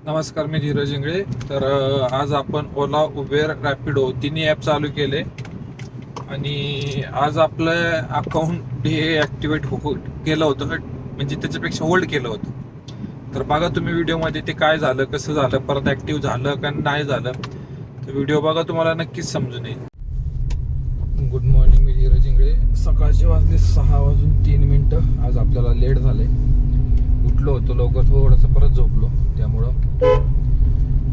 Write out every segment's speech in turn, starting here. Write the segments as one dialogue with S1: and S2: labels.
S1: नमस्कार, मी धीरज इंगळे. तर आज आपण ओला, उबेर, रॅपिडो तिन्ही ॲप चालू केले आणि आज आपलं अकाउंट डिॲक्टिवेट केलं होतं, म्हणजे त्याच्यापेक्षा होल्ड केलं होतं. तर बघा तुम्ही व्हिडिओमध्ये ते काय झालं, कसं झालं, परत ॲक्टिव्ह झालं का नाही झालं. तर व्हिडिओ बघा, तुम्हाला नक्कीच समजून येईल. गुड मॉर्निंग, मी धीरज इंगळे. सकाळचे वाजले 6:03. आज आपल्याला लेट झाले. उठलो होतो लवकर, थोडंसं परत झोपलो, त्यामुळं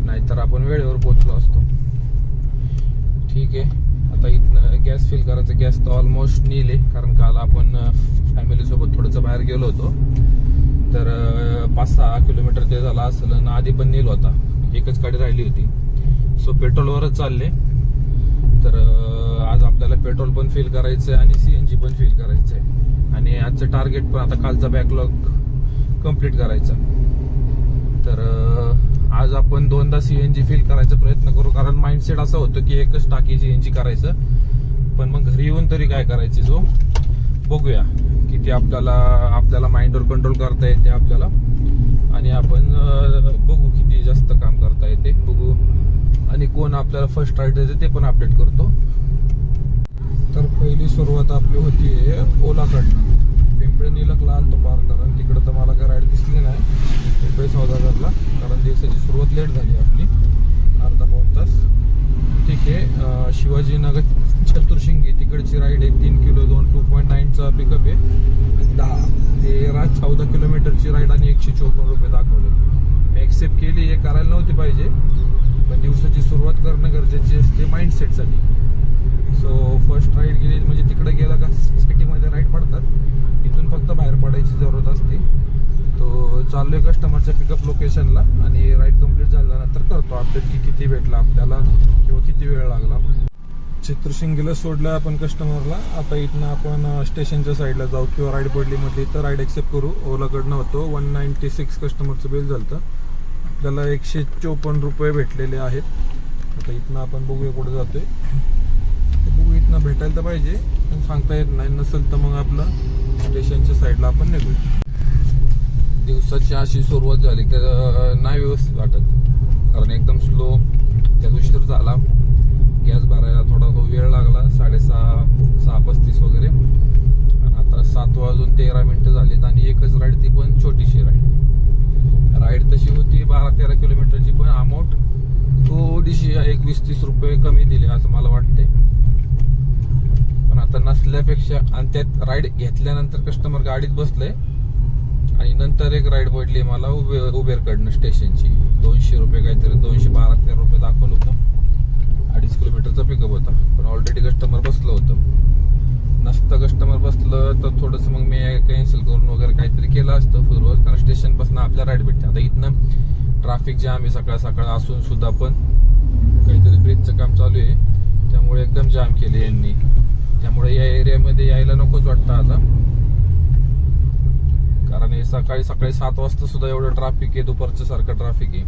S1: नाहीतर आपण वेळेवर पोहोचलो असतो. ठीक आहे, आता इथनं गॅस फिल करायचं. गॅस तर ऑलमोस्ट नेले, कारण काल आपण फॅमिलीसोबत थोडंसं बाहेर गेलो होतो. तर 5-6 किलोमीटर ते झाला असेल आणि आधी पण नेलो होता. एकच गाडी राहिली होती. सो पेट्रोलवरच चालले. तर आज आपल्याला पेट्रोल पण फिल करायचं आहे आणि CNG पण फिल करायचं आहे. आणि आजचं टार्गेट पण, आता कालचा बॅकलॉग कंप्लीट करायचा. तर आज आपण 2दा CNG फिल करायचा प्रयत्न करू, कारण माइंडसेट असं होतं की एकच टाकी CNG करायचं. पण मग घरी येऊन तरी काय करायचे, जो बघूया किती आपल्याला माइंडवर कंट्रोल करता येते आपल्याला. आणि आपण बघू किती जास्त काम करता येते, बघू. आणि कोण आपल्याला फर्स्ट राईड देते ते पण अपडेट करतो. तर पहिली सुरुवात आपली होती ओलाकडनं. पिंपळे निलकला आलतो पार, कारण तिकडं तर मला काय राईड दिसली नाही पिंपळे सौदागरला, कारण दिवसाची सुरुवात लेट झाली आपली, अर्धा-पाऊण तास. ठीक आहे. शिवाजीनगर चतुर्शिंगी तिकडची राईड आहे. 3 किलो 2.9चा पिकअप आहे. 13-14 किलोमीटरची राईड आणि 154 रुपये दाखवले. मी ॲक्सेप्ट केली, हे करायला नव्हती पाहिजे, पण दिवसाची सुरुवात करणं गरजेची असते माइंडसेटसाठी. सो फर्स्ट राईड गेली म्हणजे तिकडे गेला का सिटीमध्ये राईड पडतात, इथून फक्त बाहेर पडायची जरूरत असते. तो चाललोय कस्टमरच्या पिकअप लोकेशनला आणि राईड कंप्लीट झाल्यानंतर करतो अपडेट की किती भेटला आपल्याला किंवा किती वेळ लागला. चतुर्शिंगीला सोडलं आपण कस्टमरला. आता इथनं आपण स्टेशनच्या साईडला जाऊ, किंवा राईड पडली म्हटली तर राईड ॲक्सेप्ट करू. ओलाकडनं होतो 196 कस्टमरचं बिल झालं. आपल्याला 154 रुपये भेटलेले आहेत. आता इथनं आपण बघूया कुठे जातोय. बघू, इथनं भेटायला तर पाहिजे, पण सांगता येत नाही. नसेल तर मग आपलं स्टेशनच्या साईडला आपण निघूया. दिवसाची अशी सुरुवात झाली तर नाही व्यवस्थित वाटत, कारण एकदम स्लो. त्यात उशीर झाला, गॅस भरायला थोडासा वेळ लागला, 6:35 वगैरे. आणि आता 7:13 झालीत आणि एकच राईड, ती पण छोटीशी राईड तशी होती 12-13 किलोमीटरची, पण अमाऊंट थोडीशी 20-30 रुपये कमी दिली असं मला वाटते. पण आता नसल्यापेक्षा, आणि त्यात राईड घेतल्यानंतर कस्टमर गाडीत बसले आणि नंतर एक राईड पडली मला उबेरकडनं स्टेशनची. 200 रुपये काहीतरी, 212-13 रुपये दाखवलं होतं. 2.5 किलोमीटरचा पिकअप होता, पण ऑलरेडी कस्टमर बसलं होतं. नसतं कस्टमर बसलं तर थोडंसं मग मी कॅन्सल करून वगैरे काहीतरी केलं असतं पूर्व, कारण स्टेशनपासून आपल्या राईड भेटते. आता इथनं ट्रॅफिक जाम आहे सकाळ असून सुद्धा, पण काहीतरी ब्रिजचं काम चालू आहे, त्यामुळे एकदम जाम केले यांनी. त्यामुळे या एरियामध्ये यायला नकोच वाटतं आता, कारण हे सकाळी 7 वाजता सुद्धा एवढं ट्रॅफिक आहे, दुपारचं सारखं ट्रॅफिक आहे.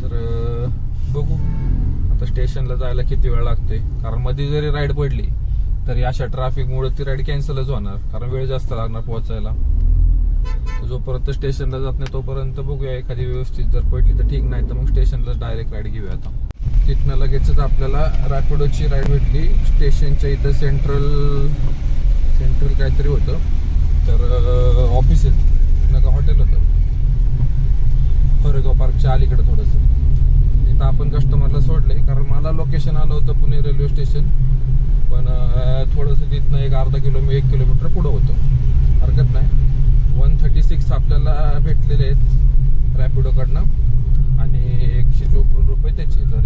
S1: तर बघू आता स्टेशनला जायला किती वेळ लागतोय, कारण मध्ये जरी राईड पडली तरी अशा ट्रॅफिकमुळे ती राईड कॅन्सलच होणार, कारण वेळ जास्त लागणार पोहोचायला. जोपर्यंत स्टेशनला जात नाही तोपर्यंत बघूया, एखादी व्यवस्थित जर पडली तर ठीक, नाही तर मग स्टेशनला डायरेक्ट राईड घेऊया. आता तिथनं लगेचच आपल्याला रॅपिडोची राईड भेटली. स्टेशनच्या इथं सेंट्रल काहीतरी होतं, तर ऑफिस आहे नका, हॉटेल होतं कोरेगाव पार्कच्या अलीकडे थोडंसं. तिथं आपण कस्टमरला सोडले, कारण मला लोकेशन आलं होतं पुणे रेल्वे स्टेशन, पण थोडंसं तिथनं 1 किलोमीटर पुढं होतं. हरकत नाही. 136 आपल्याला भेटलेले आहेत रॅपिडोकडनं आणि 154 रुपये त्याचे. तर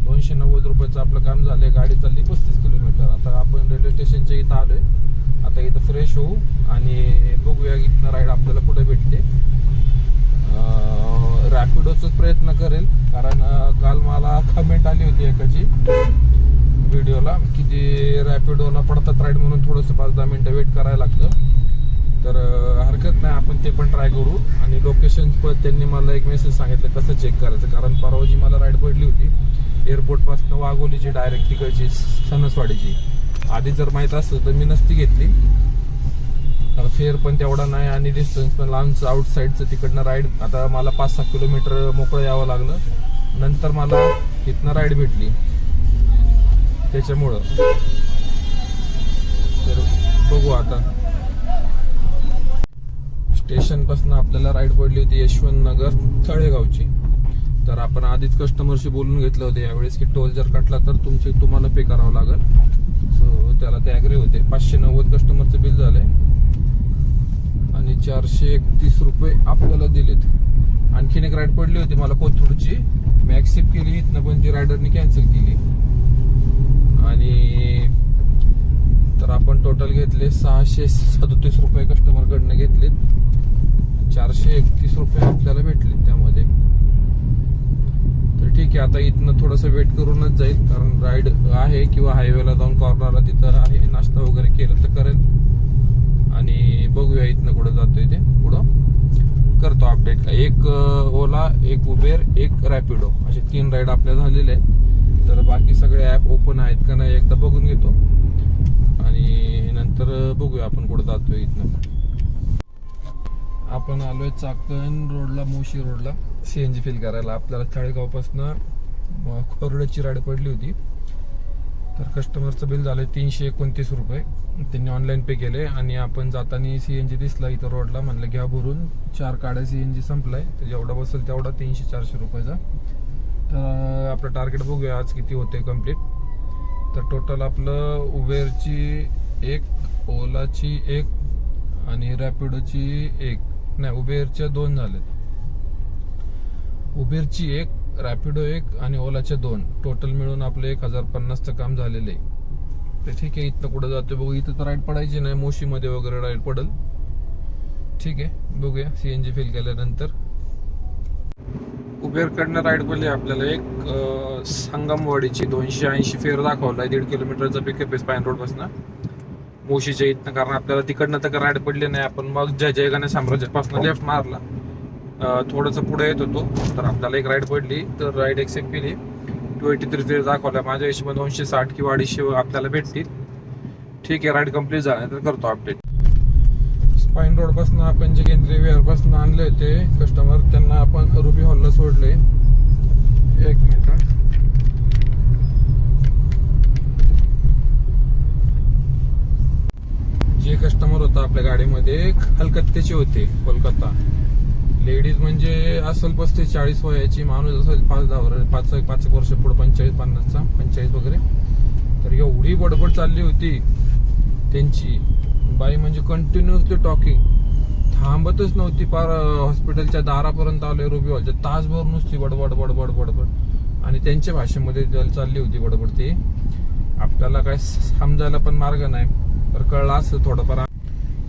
S1: 290 रुपयाचं आपलं काम झालं. गाडी चालली 35 किलोमीटर. आता आपण रेल्वे स्टेशनच्या इथं आलोय. आता इथं फ्रेश होऊ आणि बघूया इथनं राईड आपल्याला कुठे भेटते. रॅपिडोचाच प्रयत्न करेल, कारण काल मला कमेंट आली होती एकाची व्हिडिओला की ते रॅपिडोला पडतात राईड म्हणून, थोडंसं 5-10 मिनटं वेट करायला लागतं. तर हरकत नाही, आपण ते पण ट्राय करू. आणि लोकेशन पण त्यांनी मला एक मेसेज सांगितलं कसं चेक करायचं, कारण परवा जी मला राईड पडली होती एअरपोर्टपासून वाघोलीची डायरेक्ट तिकडची सणसवाडीची, आधी जर माहीत असतं तर मी नसती घेतली. तर फेअर पण तेवढा नाही आणि डिस्टन्स पण लांबचं आउटसाईडचं तिकडनं राईड. आता मला 5-6 किलोमीटर मोकळं यावं लागलं, नंतर मला इथनं राईड भेटली त्याच्यामुळं. तर बघू आता. स्टेशनपासून आपल्याला राईड पडली होती यशवंत नगर तळेगावची. तर आपण आधीच कस्टमरशी बोलून घेतलं होतं यावेळेस की टोल जर कटला तर तुम्हाला पे करावं लागेल. सो त्याला ते ॲग्री होते. 590 कस्टमरचं बिल झालंय आणि 431 रुपये आपल्याला दिलेत. आणखीन एक राईड पडली होती मला कोथरूडची, मी ॲक्सेप्ट केली इथनं, पण ती रायडरनी कॅन्सल केली. आणि तर आपण टोटल घेतले 637 रुपये कस्टमरकडनं घेतलेत. 431 रुपये आपल्याला भेटले त्यामध्ये. तर ठीक आहे, आता इथनं थोडंसं वेट करूनच जाईल, कारण राईड आहे किंवा हायवेला जाऊन कॉर्नरला तिथं आहे, नाश्ता वगैरे केलं तर करेल. आणि बघूया इथनं कुठं जातोय ते, पुढं करतो अपडेट. का एक ओला, एक उबेर, एक रॅपिडो, असे 3 राईड आपल्या झालेले आहेत. तर बाकी सगळे ॲप ओपन आहेत का नाही एकदा बघून घेतो आणि नंतर बघूया आपण कुठं जातोय. इथनं आपण आलोय चाकण रोडला, मोशी रोडला CNG फिल करायला. आपल्याला तळेगावपासनं खोरड्याची राईड पडली होती. तर कस्टमरचं बिल झालं 329 रुपये. त्यांनी ऑनलाईन पे केले आणि आपण जाताना CNG दिसला इथं रोडला, म्हणलं घ्या भरून. 4 काड्या CNG संपलाय, तर जेवढा बसेल तेवढा 300-400 रुपयाचा. तर आपलं टार्गेट बघूया आज किती होते कम्प्लीट. तर टोटल आपलं उबेरची 1, ओलाची 1 आणि रॅपिडोची 1, नाही उबेरच्या 2 झालेत. उबेरची 1, रॅपिडो 1 आणि ओलाचे 2, टोटल मिळून आपलं 1050चं काम झालेलं आहे. तर ठीक आहे, इथं कुठं जातोय बघू. इथं तर राईड पडायची नाही, मोशीमध्ये वगैरे राईड पडल. ठीक आहे, बघूया CNG फिल केल्यानंतर. उबेरकडनं राईड पडली आपल्याला एक संगमवाडीची. 280 फेअर दाखवलाय. 1.5 किलोमीटरचा पिकअप आहे स्पाईन रोडपासून मोशीच्या इथनं. कारण आपल्याला तिकडनं तर राईड पडली नाही. आपण मग जयगणा साम्राज्यापासून लेफ्ट मारला, थोडंसं पुढे येत होतो, तर आपल्याला एक राईड पडली. तर राईड एक्सेप्ट केली. 283 फेअर दाखवला. माझ्या हिशोबाने 260 किंवा 250 आपल्याला भेटतील. ठीक आहे, राईड कम्प्लीट झाल्यानंतर करतो अपडेट. स्पाईन रोडपासून आपण जे केंद्रीय विहारपासून आणले होते कस्टमर, त्यांना आपण रुबी हॉलला सोडले. 1 मिनिट. जे कस्टमर होता आपल्या गाडीमध्ये कलकत्त्याचे होते, कोलकाता. लेडीज म्हणजे असेल 35-40 वयाची, माणूस असेल 5 वर्ष पुढे 45-50चा, 45 वगैरे. तर एवढी बडबड चालली होती त्यांची. बाई म्हणजे कंटिन्युअसली टॉकिंग, थांबतच नव्हती. पार हॉस्पिटलच्या दारापर्यंत आलोय रुबी हॉलच्या, तासभर नुसती बडबड बडबड बडबड. आणि त्यांच्या भाषेमध्ये चालली होती बडबड. ती आपल्याला काय समजायला पण मार्ग नाही, तर कळलं असं थोडंफार.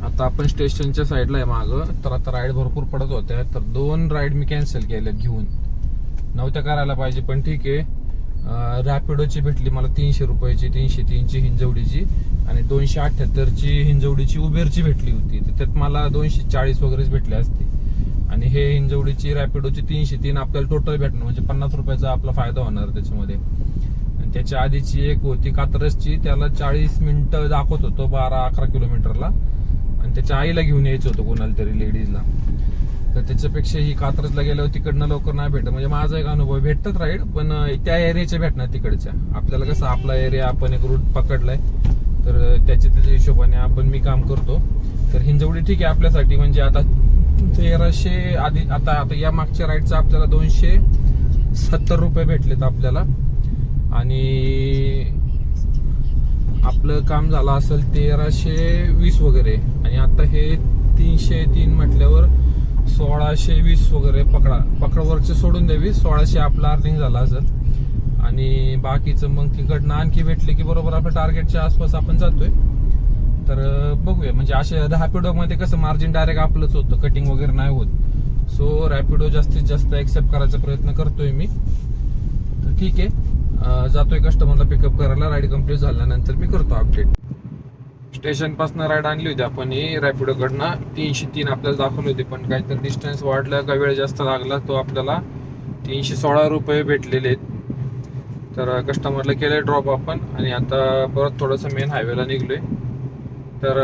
S1: आता आपण स्टेशनच्या साईडला आहे मागं. तर आता राईड भरपूर पडत होत्या, तर 2 राईड मी कॅन्सल केल्यात. घेऊन नव्हत्या करायला पाहिजे, पण ठीक आहे. रॅपिडोची भेटली मला 300 रुपयाची, 303ची हिंजवडीची, आणि 278ची हिंजवडीची उबेरची भेटली होती. तर त्यात मला 240 वगैरेच भेटले असते. आणि हे हिंजवडीची रॅपिडोची 303 आपल्याला टोटल भेटणार, म्हणजे 50 रुपयाचा आपला फायदा होणार त्याच्यामध्ये. आणि त्याच्या आधीची एक होती कात्रजची, त्याला 40 मिनिटं दाखवत होतो 12-11 किलोमीटरला, आणि त्याच्या आईला घेऊन यायचं होतं कोणाला तरी लेडीजला. तर त्याच्यापेक्षा ही कात्रजला गेल्यावर तिकडनं लवकर नाही भेटत. म्हणजे माझा एक अनुभव, भेटतात राईड, पण त्या एरियाच्या भेटणार तिकडच्या. आपल्याला कसं आपला एरिया, आपण एक रूट पकडलाय, तर त्याच्या हिशोबाने मी काम करतो. तर हिंजवडी ठीक आहे आपल्यासाठी. म्हणजे आता 1300 आधी, आता या मागच्या राईडचा आपल्याला 270 रुपये भेटलेत आपल्याला. आणि आपलं काम झालं असेल 1320 वगैरे. आणि आता हे 303 म्हटल्यावर 1620 वगैरे पकडवरचे सोडून द्यावी. 1600 आपला अर्निंग झाला असेल. आणि बाकीचं मग तिकडनं आणखी भेटले की बरोबर आपल्या टार्गेटच्या आसपास आपण जातोय. तर बघूया. म्हणजे असे रॅपिडोमध्ये कसं मार्जिन डायरेक्ट आपलंच होतं, कटिंग वगैरे नाही होत. सो रॅपिडो जास्तीत जास्त एक्सेप्ट करायचा प्रयत्न करतोय मी. तर ठीक आहे, जातोय कस्टमरला पिकअप करायला. राईड कम्प्लीट झाल्यानंतर मी करतो अपडेट. स्टेशनपासून राईड आणली होती आपण ही रॅपिडोकडनं. 303 आपल्याला दाखवली होती, पण काहीतरी डिस्टन्स वाढलं का वेळ जास्त लागला, तो आपल्याला 316 रुपये भेटलेले आहेत. तर कस्टमरला केलं ड्रॉप आपण, आणि आता परत थोडंसं मेन हायवेला निघलोय. तर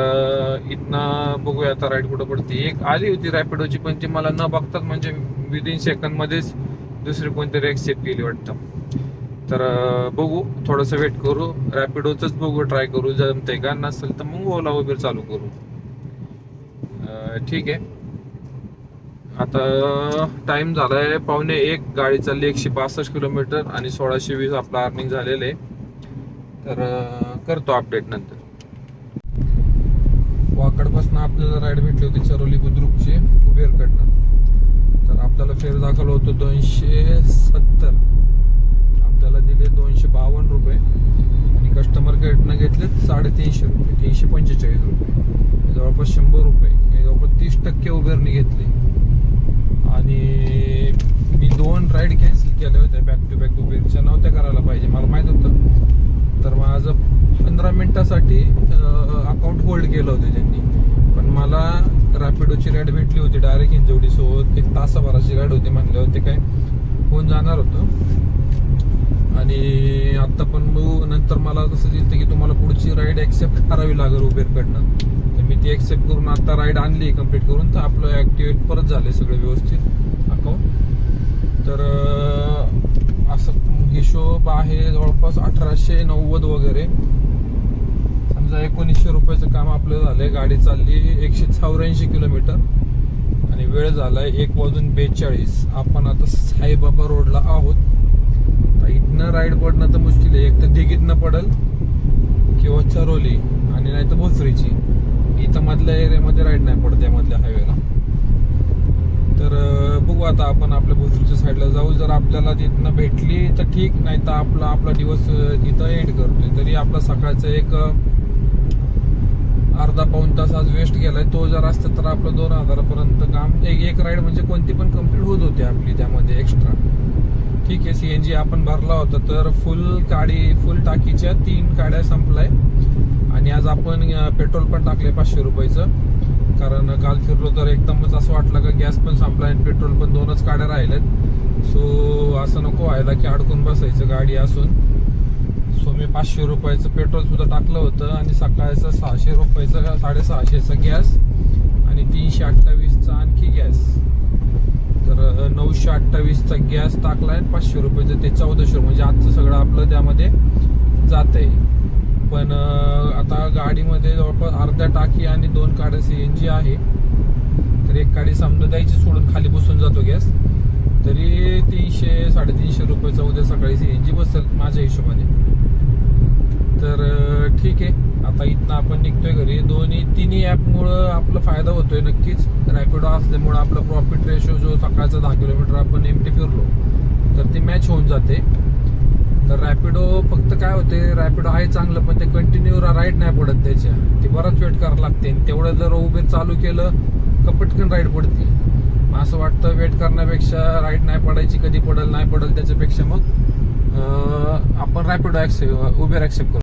S1: इथनं बघूया आता राईड कुठं पडते. एक आली होती रॅपिडोची, पण ती मला न बघतात म्हणजे विदिन सेकंड मध्येच दुसरी कोणतरी एक्सेप्ट केली वाटतं. तर बघू, थोडंसं वेट करू, रॅपिडोच बघू, ट्राय करू, जमतंय का, नसेल तर मग ओला उबेर चालू करू. ठीक आहे. आता टाइम झालाय 12:45, गाडी चालली 165 किलोमीटर आणि 1620 आपलं अर्निंग झालेलं आहे. तर करतो अपडेट नंतर. वाकडपासून आपल्याला राईड भेटली होती चरोली बुद्रुकची उबेरकडनं. तर आपल्याला फेर दाखवलं होतं 270, आपल्याला दिले 252 रुपये आणि कस्टमरकडनं घेतले 350 रुपये, 345 रुपये, जवळपास 100 रुपये, जवळपास 30% उबेरने घेतले. आणि मी 2 राईड कॅन्सल केल्या होत्या बॅक टू बॅक, उबेरच्या नव्हत्या करायला पाहिजे, मला माहित होतं. तर माझं 15 मिनिटासाठी अकाउंट होल्ड केलं होतं त्यांनी, पण मला रॅपिडोची राईड भेटली होती डायरेक्ट हिंजवडीसोबत, 1 तासाभराची राईड होती, म्हणले होते काय होऊन जाणार होतं. आणि आत्ता पण नंतर मला तसं दिलं की तुम्हाला पुढची राईड ॲक्सेप्ट करावी लागेल उबेरकडनं. तर मी ती ॲक्सेप्ट करून आता राईड आणली कंप्लीट करून, तर आपलं ॲक्टिवेट परत झाले सगळे व्यवस्थित अकाउंट. तर असं हिशोब आहे जवळपास 1890 वगैरे, समजा 1900 रुपयाचं काम आपलं झालंय. गाडी चालली 184 किलोमीटर आणि वेळ झालाय 1:42. आपण आता साईबाबा रोडला आहोत. तर इथनं राईड पडणं तर मुश्किल आहे, एक तर दिघीतनं पडल किंवा चरोली आणि नाही तर भोसरीची. इथं मधल्या एरियामध्ये राईड नाही पडत या मधल्या हायवेला. तर बघू आता आपण आपल्या भोसरीच्या साईडला जाऊ. जर आपल्याला तिथनं भेटली तर ठीक, नाही तर आपला दिवस इथं एंड करतोय. तरी आपला सकाळचा एक अर्धा-पाऊण तास आज वेस्ट गेलाय. तो जर असतं तर आपलं 2000 काम एक राईड म्हणजे कोणती पण कम्प्लीट होत होती आपली त्यामध्ये एक्स्ट्रा. ठीक आहे. CNG आपण भरला होता, तर फुल टाकीच्या 3 गाड्या संपलाय. आणि आज आपण पेट्रोल पण टाकले 500 रुपयाचं, कारण काल फिरलो तर एकदमच असं वाटलं का गॅस पण संपला आणि पेट्रोल पण 2च गाड्या राहिल्यात. सो असं नको व्हायला की अडकून बसायचं गाडी असून. सो मी 500 रुपयाचं पेट्रोल सुद्धा टाकलं होतं आणि सकाळचं 600 रुपयाचं 650चा गॅस आणि 328चा आणखी गॅस. तर 928चा गॅस टाकला आहे, 500 रुपयाचं ते 1400, म्हणजे आजचं सगळं आपलं त्यामध्ये जात आहे. पण आता गाडीमध्ये जवळपास अर्ध्या टाकी आणि 2 गाड्या CNG आहे. तर एक गाडी समजा द्यायची सोडून खाली बसून जातो गॅस, तरी 300-350 रुपयाचा उद्या सकाळी CNG बसेल माझ्या हिशोबाने. तर ठीक आहे. आता इथनं आपण निघतोय घरी. तिन्ही ॲपमुळं आपला फायदा होतोय नक्कीच. रॅपिडो असल्यामुळं आपला प्रॉफिट रेशो जो सकाळचा 10 किलोमीटर आपण एमटी फिरलो तर ते मॅच होऊन जाते. तर रॅपिडो फक्त काय होते, रॅपिडो आहे चांगलं, पण ते कंटिन्यू राईड नाही पडत त्याच्या, ते बराच वेट करावं लागते. तेवढं जर उबेर चालू केलं का पटकन राईड पडते. असं वाटतं वेट करण्यापेक्षा राईड नाही पडायची, कधी पडल नाही पडल त्याच्यापेक्षा मग आपण रॅपिडो उबेर ॲक्सेप्ट करू.